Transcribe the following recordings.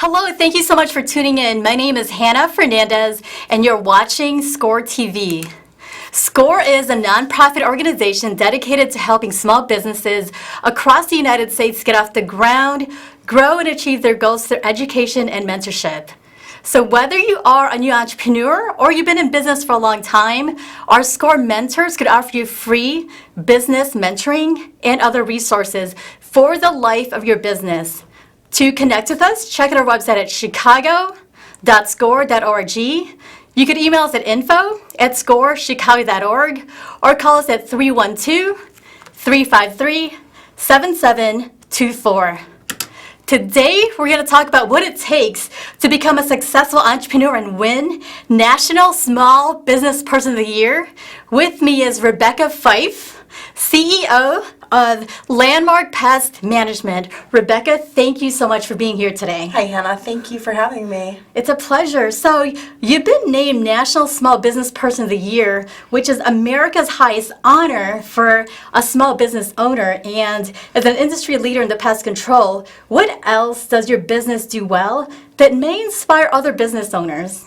Hello, thank you so much for tuning in. My name is Hannah Fernandez, and you're watching SCORE TV. SCORE is a nonprofit organization dedicated to helping small businesses across the United States get off the ground, grow, and achieve their goals through education and mentorship. So whether you are a new entrepreneur or you've been in business for a long time, our SCORE mentors could offer you free business mentoring and other resources for the life of your business. To connect with us, check out our website at chicago.score.org. You could email us at info@scorechicago.org or call us at 312-353-7724. Today, we're going to talk about what it takes to become a successful entrepreneur and win National Small Business Person of the Year. With me is Rebecca Fife, CEO of Landmark Pest Management. Rebecca, thank you so much for being here today. Hi, Hannah. Thank you for having me. It's a pleasure. So you've been named National Small Business Person of the Year, which is America's highest honor for a small business owner. And as an industry leader in the pest control, what else does your business do well that may inspire other business owners?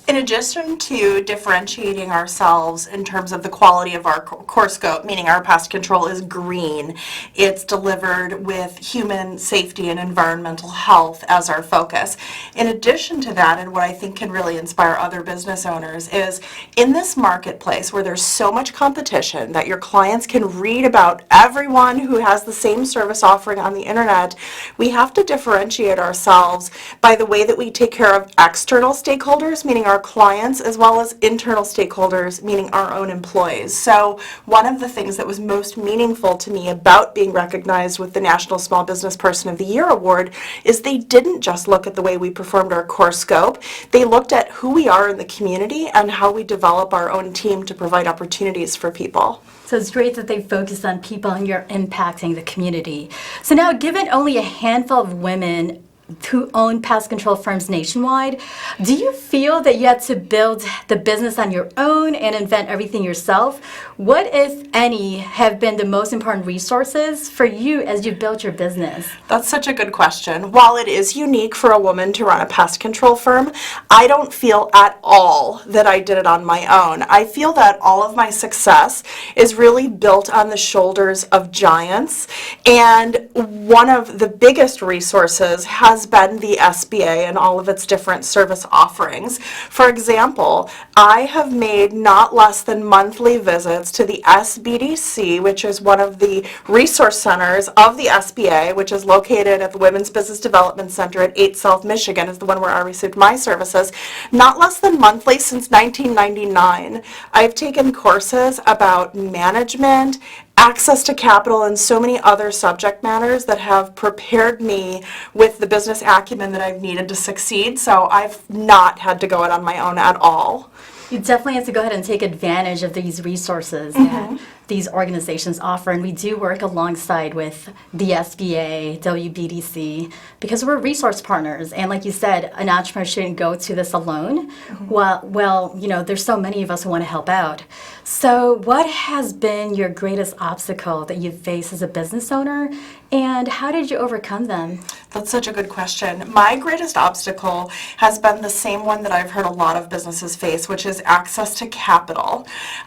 In addition to differentiating ourselves in terms of the quality of our core scope, meaning our pest control is green, it's delivered with human safety and environmental health as our focus. In addition to that, and what I think can really inspire other business owners is in this marketplace where there's so much competition that your clients can read about everyone who has the same service offering on the internet, we have to differentiate ourselves by the way that we take care of external stakeholders, meaning our clients, as well as internal stakeholders, meaning our own employees. So one of the things that was most meaningful to me about being recognized with the National Small Business Person of the Year award is they didn't just look at the way we performed our core scope, they looked at who we are in the community and how we develop our own team to provide opportunities for people. So it's great that they focus on people and you're impacting the community. So now, given only a handful of women who own pest control firms nationwide, do you feel that you had to build the business on your own and invent everything yourself? What, if any, have been the most important resources for you as you built your business? That's such a good question. While it is unique for a woman to run a pest control firm, I don't feel at all that I did it on my own. I feel that all of my success is really built on the shoulders of giants, and one of the biggest resources has been the SBA and all of its different service offerings. For example, I have made not less than monthly visits to the SBDC, which is one of the resource centers of the SBA, which is located at the Women's Business Development Center at 8 South Michigan, is the one where I received my services, not less than monthly since 1999. I've taken courses about management, access to capital, and so many other subject matters that have prepared me with the business acumen that I've needed to succeed. So I've not had to go it on my own at all. You definitely have to go ahead and take advantage of these resources that these organizations offer, and we do work alongside with the SBA, WBDC, because we're resource partners. And like you said, an entrepreneur shouldn't go to this alone. Well, you know, there's so many of us who want to help out. So what has been your greatest obstacle that you've faced as a business owner, and how did you overcome them? That's such a good question. My greatest obstacle has been the same one that I've heard a lot of businesses face, which is access to capital.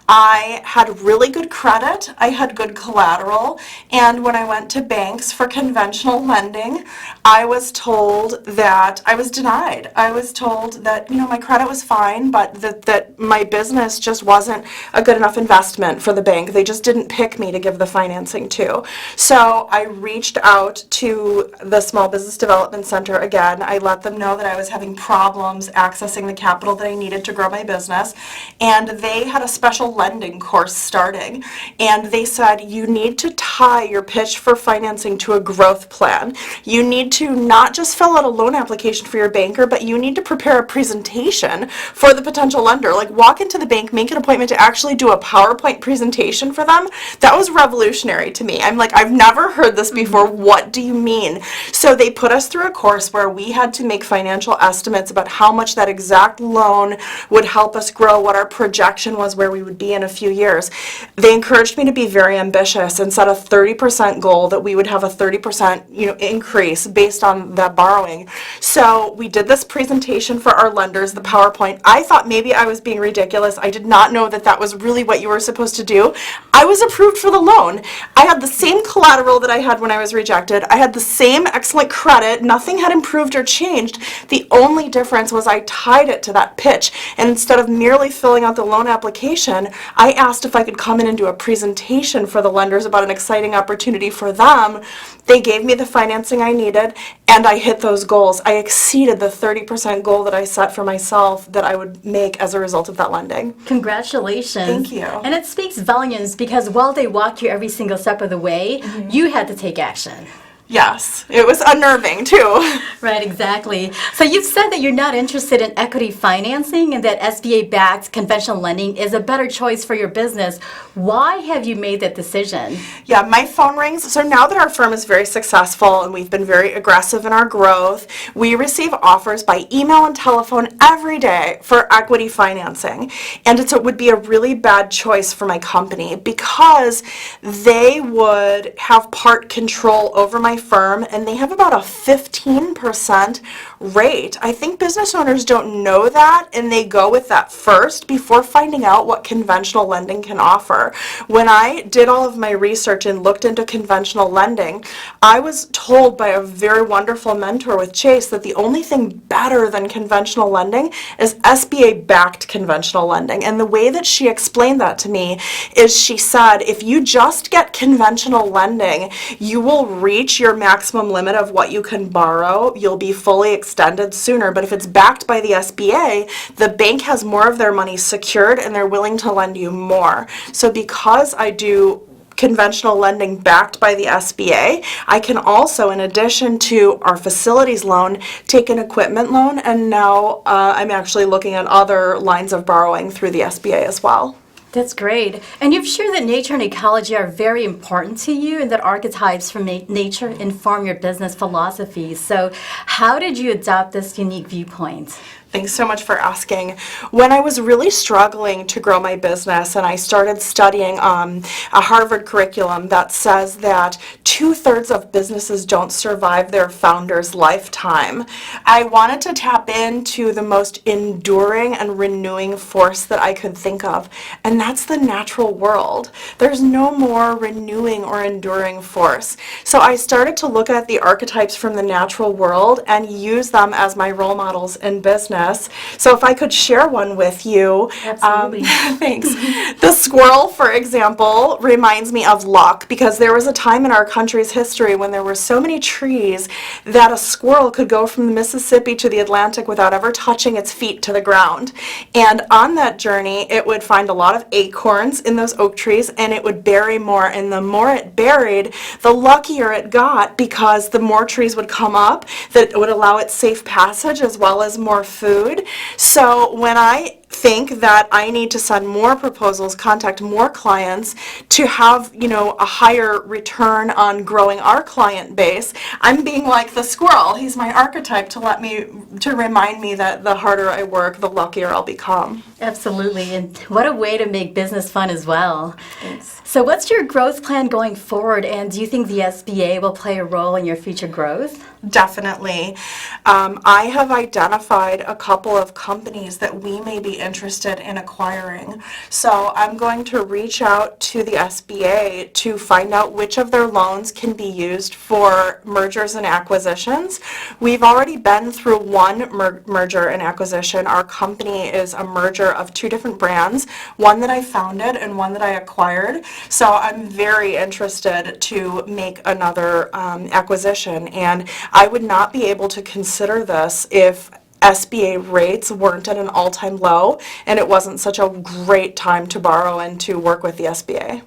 I had really good credit, I had good collateral, and when I went to banks for conventional lending, I was told that I was denied. I was told that, you know, my credit was fine, but that my business just wasn't a good enough investment for the bank. They just didn't pick me to give the financing to. So I reached out to the Small Business Development Center again. I let them know that I was having problems accessing the capital that I needed to grow my business, and they had a special lending course starting, and they said you need to tie your pitch for financing to a growth plan. You need to not just fill out a loan application for your banker, but you need to prepare a presentation for the potential lender. Like, walk into the bank, make an appointment to actually do a PowerPoint presentation for them. That was revolutionary to me. I'm like, I've never heard this before. What do you mean? So they put us through a course where we had to make financial estimates about how much that exact loan would help us grow, what our projection was, where we would be in a few years. They encouraged me to be very ambitious and set a 30% goal that we would have a 30% increase based on that borrowing. So we did this presentation for our lenders, the PowerPoint. I thought maybe I was being ridiculous. I did not know that that was really what you were supposed to do. I was approved for the loan. I had the same collateral that I had when I was rejected. I had the same excellent credit. Nothing had improved or changed. The only difference was I tied it to that pitch. And instead of merely filling out the loan application, I asked if I could come in and do a presentation for the lenders about an exciting opportunity for them. They gave me the financing I needed, and I hit those goals. I exceeded the 30% goal that I set for myself that I would make as a result of that lending. Congratulations. Thank you. And it speaks volumes because while they walk you every single step of the way, you had to take action. Yes, it was unnerving too. Right, exactly. So you've said that you're not interested in equity financing and that SBA-backed conventional lending is a better choice for your business. Why have you made that decision? Yeah, my phone rings. So now that our firm is very successful and we've been very aggressive in our growth, we receive offers by email and telephone every day for equity financing. And it would be a really bad choice for my company because they would have part control over my firm, and they have about a 15% rate. I think business owners don't know that, and they go with that first before finding out what conventional lending can offer. When I did all of my research and looked into conventional lending, I was told by a very wonderful mentor with Chase that the only thing better than conventional lending is SBA-backed conventional lending. And the way that she explained that to me is she said, if you just get conventional lending, you will reach your maximum limit of what you can borrow. You'll be fully extended sooner. But if it's backed by the SBA, the bank has more of their money secured and they're willing to lend you more. So because I do conventional lending backed by the SBA, I can also, in addition to our facilities loan, take an equipment loan, and now I'm actually looking at other lines of borrowing through the SBA as well. That's great. And you've shared that nature and ecology are very important to you and that archetypes from nature inform your business philosophies. So how did you adopt this unique viewpoint? Thanks so much for asking. When I was really struggling to grow my business and I started studying a Harvard curriculum that says that 2/3 of businesses don't survive their founder's lifetime, I wanted to tap into the most enduring and renewing force that I could think of, and that's the natural world. There's no more renewing or enduring force. So I started to look at the archetypes from the natural world and use them as my role models in business. So if I could share one with you. Absolutely. Thanks. The squirrel, for example, reminds me of luck because there was a time in our country's history when there were so many trees that a squirrel could go from the Mississippi to the Atlantic without ever touching its feet to the ground. And on that journey, it would find a lot of acorns in those oak trees and it would bury more. And the more it buried, the luckier it got because the more trees would come up that would allow it safe passage as well as more food. So when I think that I need to send more proposals, contact more clients to have, a higher return on growing our client base, I'm being like the squirrel. He's my archetype to remind me that the harder I work, the luckier I'll become. Absolutely. And what a way to make business fun as well. Thanks. So what's your growth plan going forward, and do you think the SBA will play a role in your future growth? Definitely. I have identified a couple of companies that we may be interested in acquiring. So I'm going to reach out to the SBA to find out which of their loans can be used for mergers and acquisitions. We've already been through one merger and acquisition. Our company is a merger of two different brands, one that I founded and one that I acquired. So I'm very interested to make another acquisition, and I would not be able to consider this if SBA rates weren't at an all-time low and it wasn't such a great time to borrow and to work with the SBA.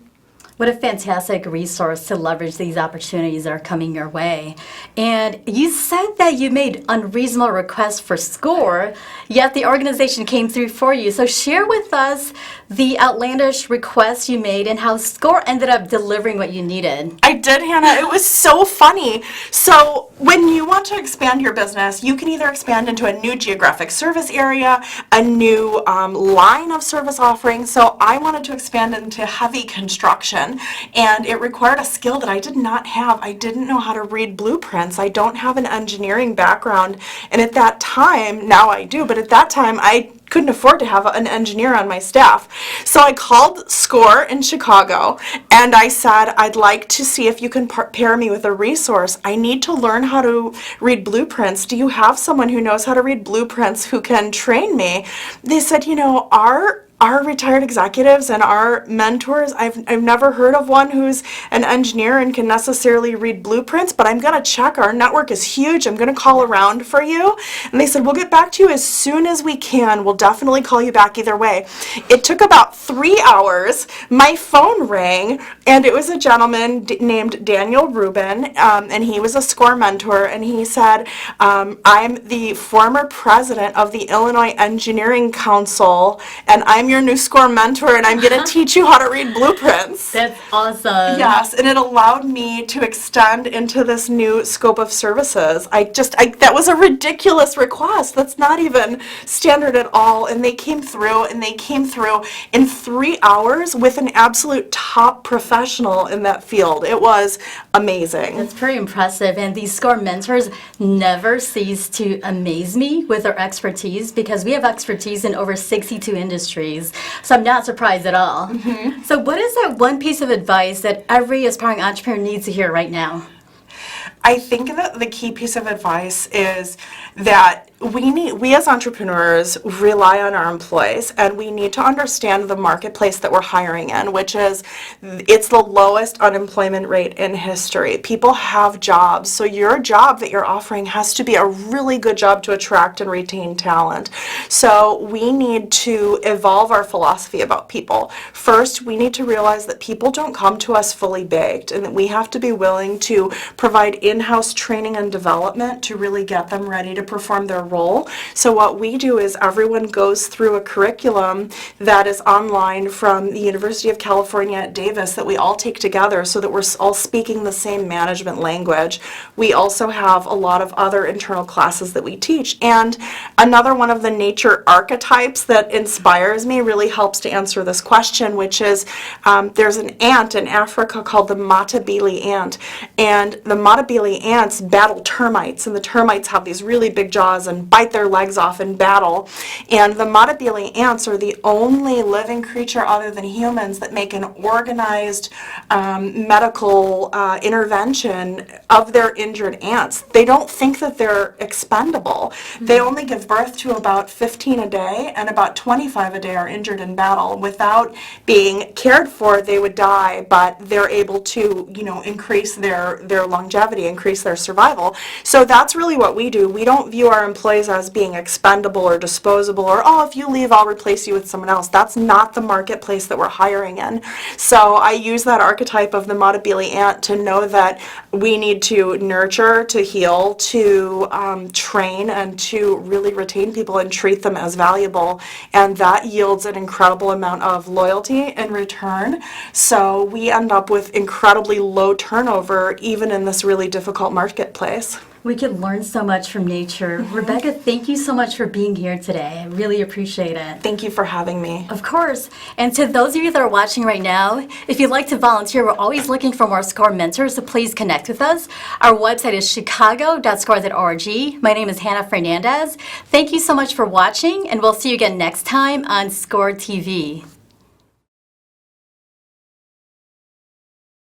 What a fantastic resource to leverage these opportunities that are coming your way. And you said that you made unreasonable requests for SCORE, yet the organization came through for you. So share with us the outlandish requests you made and how SCORE ended up delivering what you needed. I did, Hannah. It was so funny. So when you want to expand your business, you can either expand into a new geographic service area, a new line of service offerings. So I wanted to expand into heavy construction, and it required a skill that I did not have. I didn't know how to read blueprints. I don't have an engineering background. And at that time, now I do, but at that time, I couldn't afford to have an engineer on my staff. So I called SCORE in Chicago and I said, I'd like to see if you can pair me with a resource. I need to learn how to read blueprints. Do you have someone who knows how to read blueprints who can train me? They said, our retired executives and our mentors, I've never heard of one who's an engineer and can necessarily read blueprints, but I'm going to check. Our network is huge. I'm going to call around for you. And they said, we'll get back to you as soon as we can. We'll definitely call you back either way. It took about 3 hours. My phone rang, and it was a gentleman named Daniel Rubin, and he was a SCORE mentor, and he said, I'm the former president of the Illinois Engineering Council, and I'm your new SCORE mentor, and I'm going to teach you how to read blueprints. That's awesome. Yes, and it allowed me to extend into this new scope of services. That was a ridiculous request. That's not even standard at all. And they came through in 3 hours with an absolute top professional in that field. It was amazing. That's pretty impressive. And these SCORE mentors never cease to amaze me with their expertise, because we have expertise in over 62 industries. So I'm not surprised at all. Mm-hmm. So what is that one piece of advice that every aspiring entrepreneur needs to hear right now? I think that the key piece of advice is that we as entrepreneurs rely on our employees, and we need to understand the marketplace that we're hiring in, which is, it's the lowest unemployment rate in history. People have jobs, so your job that you're offering has to be a really good job to attract and retain talent. So we need to evolve our philosophy about people. First, we need to realize that people don't come to us fully baked, and that we have to be willing to provide in-house training and development to really get them ready to perform their role. So what we do is everyone goes through a curriculum that is online from the University of California at Davis that we all take together, so that we're all speaking the same management language. We also have a lot of other internal classes that we teach. And another one of the nature archetypes that inspires me really helps to answer this question, which is there's an ant in Africa called the Matabele ant. And the Matabele ants battle termites, and the termites have these really big jaws and bite their legs off in battle. And the Matabele ants are the only living creature other than humans that make an organized medical intervention of their injured ants. They don't think that they're expendable. They only give birth to about 15 a day, and about 25 a day are injured in battle. Without being cared for, they would die, but they're able to, increase their longevity, increase their survival. So that's really what we do. We don't view our employees as being expendable or disposable, or, oh, if you leave, I'll replace you with someone else. That's not the marketplace that we're hiring in. So I use that archetype of the Matabele ant to know that we need to nurture, to heal, to train, and to really retain people and treat them as valuable. And that yields an incredible amount of loyalty in return. So we end up with incredibly low turnover, even in this really difficult marketplace. We can learn so much from nature. Mm-hmm. Rebecca, thank you so much for being here today. I really appreciate it. Thank you for having me. Of course. And to those of you that are watching right now, if you'd like to volunteer, we're always looking for more SCORE mentors, so please connect with us. Our website is chicago.score.org. My name is Hannah Fernandez. Thank you so much for watching, and we'll see you again next time on SCORE TV.